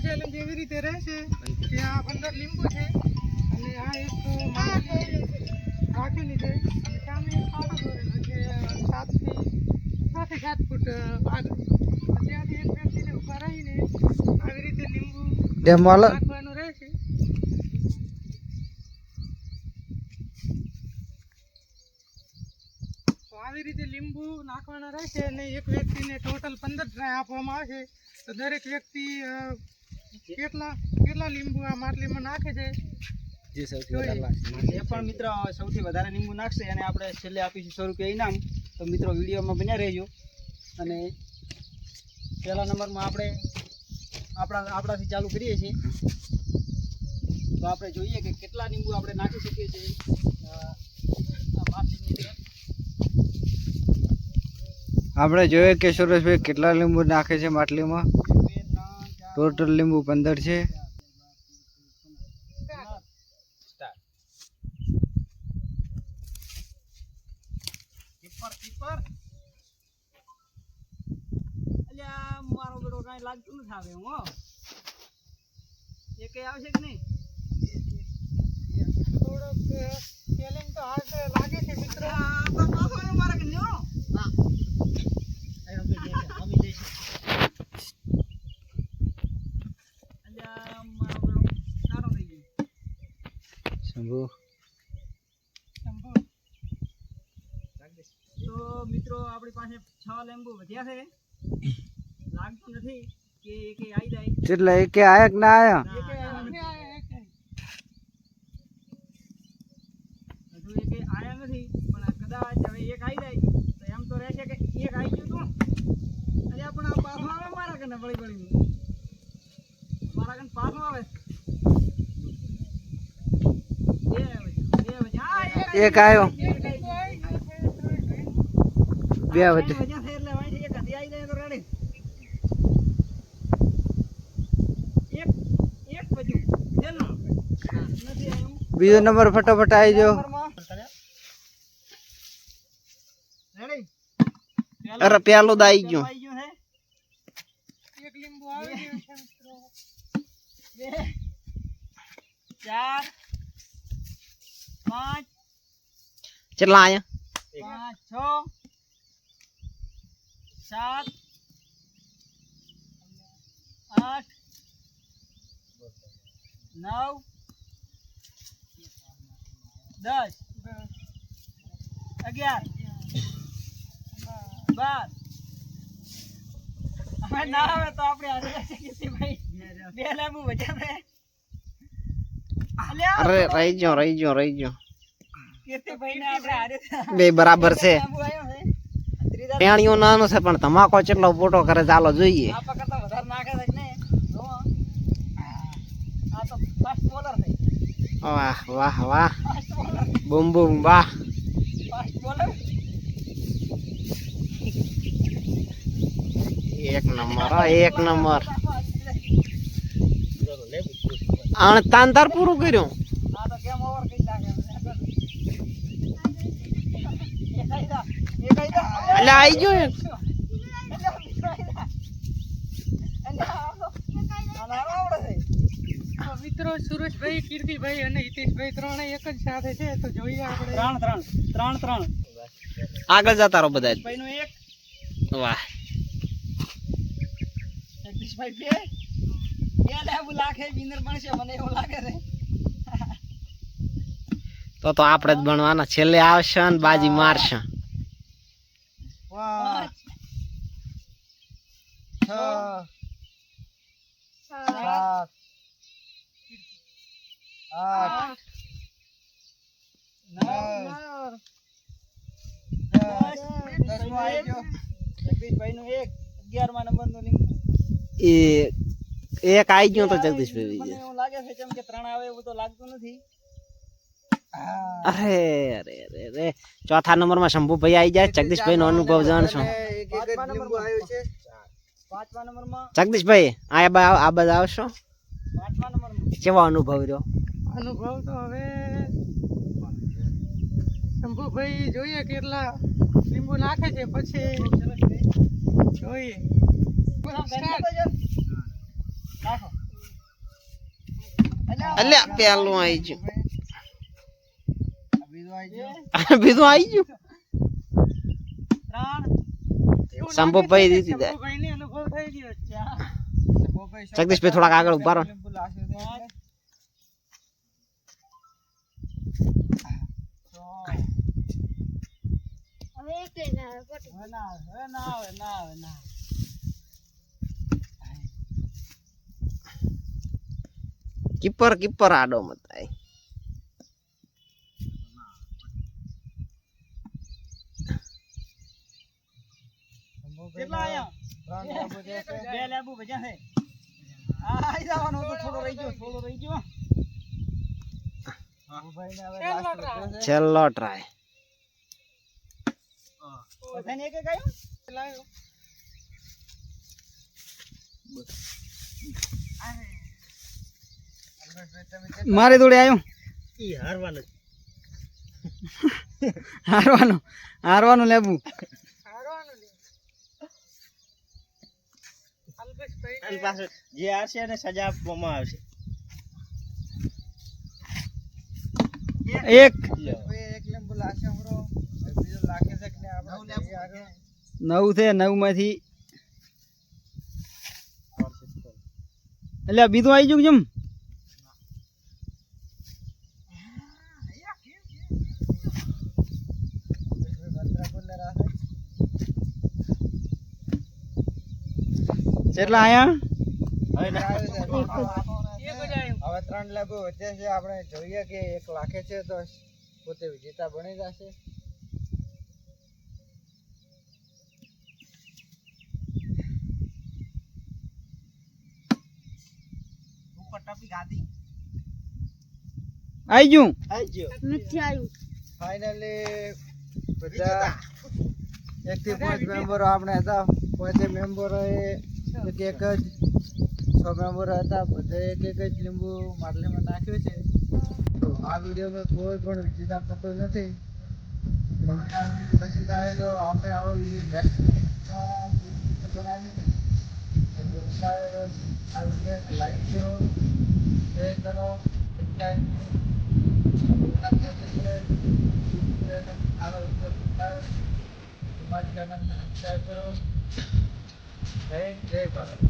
Challenge એવી રીતે રહેશે કે આ 15 લીંબુ છે અને આ એક રાખેલી છે અને સામે એક પાટો દોરેલો છે 7 થી 7 ફૂટ આગળ. ત્યાંથી એક વ્યક્તિને ઊભા રહીને આવી રીતે લીંબુ નાખવાનું રહેશે. તો આવી રીતે લીંબુ નાખવાના રહેશે અને એક વ્યક્તિને ટોટલ 15 ટ્રાય આપવામાં આવશે. તો દરેક વ્યક્તિ કેટલા લીંબુ આ માટલીમાં નાખે છે જે સૌથી વધારે લાગશે એ પણ મિત્ર સૌથી વધારે લીંબુ નાખશે અને આપણે છેલ્લે આપીશું 100 રૂપિયા ઇનામ. તો મિત્રો વિડીયોમાં બન્યા રહેજો. અને પહેલા નંબરમાં આપણે આપણાથી ચાલુ કરીએ છીએ. તો આપણે જોઈએ કે કેટલા લીંબુ આપણે નાખી શકીએ છીએ આપણે જોઈએ કે સુરેશભાઈ કેટલા લીંબુ નાખે છે માટલીમાં. ટોટલ લીંબુ 15 છે. મારો બેટો કઈ લાગતું નથી આવે હું એ કઈ આવશે કે નહીં? થોડોક ચેલેન્જ તો હાર્ડ લાગે છે મિત્ર. મારા કે લ્યો શંભુ તો મિત્રો આપણી પાસે 6 લીંબુ વધ્યા છે. લાગતું નથી કે એકે આવી જાય. એટલે એકે આયા કે ના આયા? હજુ એકે આયા નથી પણ કદાચ હવે એક આવી જાય તો એમ તો રહેશે કે એક આવી ગયું તું અરે પણ આ પાછો આવે મારા કને બળી મારા કને પાછો આવે એક આવ્યો બે વધે. બીજો નંબર ફટાફટ આવી જાઓ. અરે પેલું તો આવી ગયું. એક લીંબુ આવી ગયું છે મિત્રો. 2 4 5 કેટલા આયા? 5 6 7 8 9 10 11 12 હવે ના આવે તો આપણે હારે જઈએ ભાઈ. બે લીંબુ બચ્યા છે. અરે રહી ગયો કીર્તિભાઈ ને આપણે હારે બે બરાબર છે. લીંબુ આવ્યો છે. પેણીઓ નાનો છે પણ તમાકો કેટલો મોટો કરે ચાલો જોઈએ. આ કરતા વધારે નાખે છે ને જો આ તો ફાસ્ટ બોલર છે. વાહ વાહ વાહ ફાસ્ટ બોલર બૂમ બૂમ વાહ. ફાસ્ટ બોલર એક નંબર એક નંબર. આને તાંતાર પૂરું કર્યું. આ તો કેમ ઓવર કરી નાખે એટલે આવી ગયો એક. મિત્રો સુરેશભાઈ, કીર્તિભાઈ અને હિતેશભાઈ ત્રણેય એક જ સાથે છે. તો જોઈએ આપણે 3 આગળ જતા રહો બધા. ભાઈનું એક વાહ જગદીશભાઈ બે લેબુ લાગે વિનર બનશે મને એવું લાગે છે. તો આપણે જ બનવાના. છેલ્લે આવશે ને બાજી મારશે. 5 6 7 8 9 જગદીશભાઈ નું એક 11મા નંબરનું લીંબુ એ એક આવી ગયો તો જગદીશભાઈ. મને એવું લાગે છે કેમ કે 3 આવે એવું તો લાગતું નથી. અરે અરે અરે અરે ચોથા નંબરમાં શંભુભાઈ આવી જાય. જગદીશભાઈ નો અનુભવ જાણશો. 5મા નંબર આવ્યો છે. 5મા નંબરમાં જગદીશભાઈ આ બાજુ આવશો. 5મા નંબરમાં કેવો અનુભવ રહ્યો? અનુભવ તો હવે શંભુભાઈ જોઈએ કેટલા લીંબુ નાખે છે પછી જોઈએ. નાખો અલ્યા પેલું આવી ગયું બીજું આવી ગયું બીજું આવી ગયું 3 શંભુભાઈ દીધી દે શંભુભાઈને અનુભવ થઈ ગયો છે. જગદીશભાઈ થોડાક આગળ ઉભા રહો લીંબુ લાગે છે એટલે. હવે ના આવે. કીપર આડો મત આય કેટલા આયા? 3 લીંબુ જે છે. 2 લેબુ ભજ્યા છે. આઈ જવાનો તો થોડો રહી ગયો. શંભુભાઈને હવે last લીધો છે. છેલ્લો ટ્રાય બધાને એક એક આવ્યું? લાવ્યો. મારી જોડે આવ્યું હારવાનું લેબુ હારવાનું લે. અલ્પેશભાઈને અને પાછું જે હશે એને સજા આપવામાં આવશે એક એક લીંબુ લાશે હમરો. બીજું લાગે છે કે નહીં આપણે જઈએ આગળ. 9 છે 9 માંથી એટલે બીજું આવી ગયું જેમ કેટલા આયા એક જ આવ્યું. હવે 3 લેબુ વધે છે આપણે જોઈએ કે 1 લાખે છે તો પોતે વિજેતા બની જશે ઉપર ટપી ગાદી. આવી ગયું ફાઇનલી બધા 1 થી 5 મેમ્બરો આપણે હતા 5 મેમ્બરો એક જ 6 મેમ્બરો હતા બધા એક જ લીંબુ માટલીમાં નાખ્યું છે તો આ વિડીયોમાં કોઈ પણ વિજેતા થતો નથી પછી થાય તો આપણે આવો વિડીયો નેક્સ્ટ લાઈક કરો શેર કરો સબસ્ક્રાઇબ કરો જય ભારત